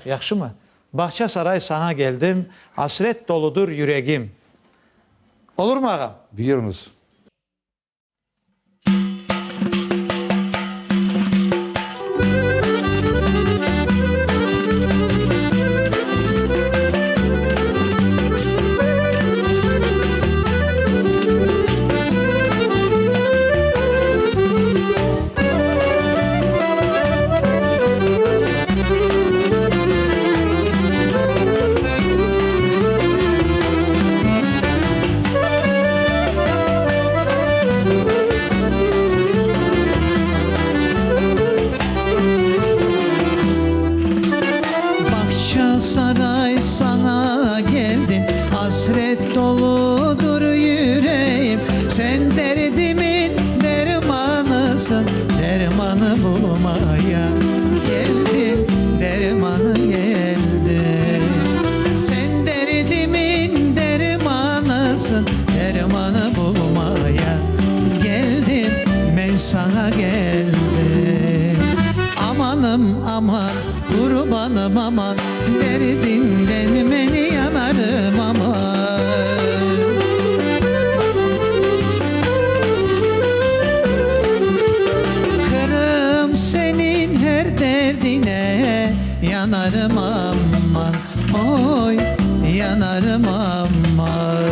Yaxşı mı? Bahçe saray sana geldim, hasret doludur yüreğim. Olur mu ağam? Buyurunuz. Saray sana geldim, hasret doludur yüreğim. Sen derdimin dermanısın, dermanı bulmaya geldim, dermanı geldim. Sen derdimin dermanısın, dermanı bulmaya geldim, ben sana geldim. Amanım aman, kurbanım aman, derdinden beni yanarım aman. Kırım senin her derdine, yanarım aman, oy yanarım aman.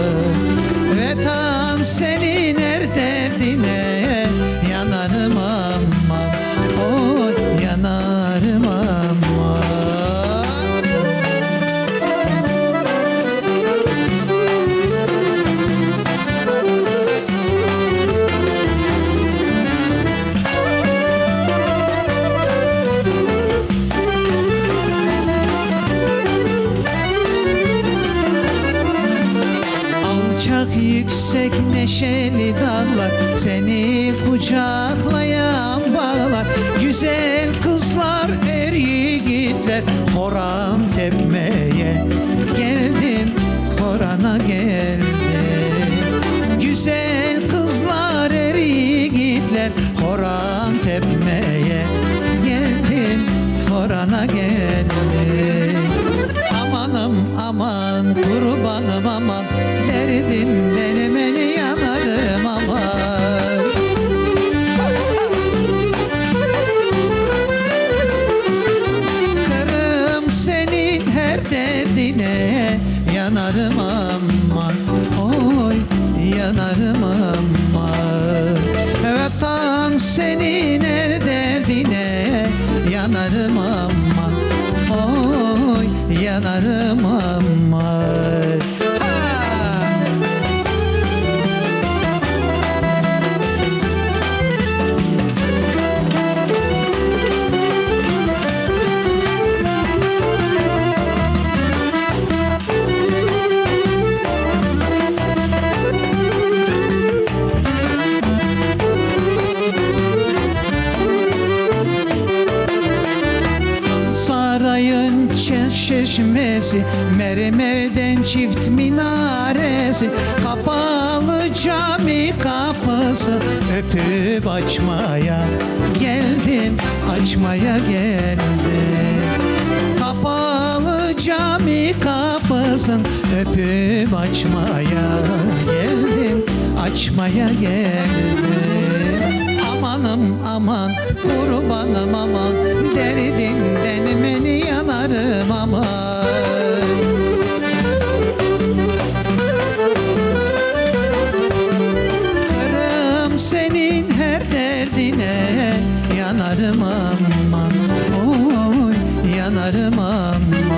Vetan senin her derdine, yanarım aman, oy yanarım aman. Alçak yüksek neşeli dağlar, seni kucaklayan bağlar. Güzel kızlar er yiğitler, horan tepmeye geldim, horana geldim. Güzel kızlar er yiğitler, horan tepmeye geldim, horana geldim. Amanım aman, kurbanım aman, derdinden beni yanarım aman. Kırım senin her derdine, yanarım aman, oy yanarım aman. Vatan senin her derdine, yanarım aman, oy yanarım aman. Sarayın çeşmesi, mermerden çift minaresi, kapalı cami kapısı, öpüp açmaya geldim, açmaya geldim. Kapalı cami kapısın, öpüp açmaya geldim, açmaya geldim. Amanım aman, kurbanım aman, derdinden beni yanarım aman. Kırım senin her derdine, yanarım aman, oy yanarım aman.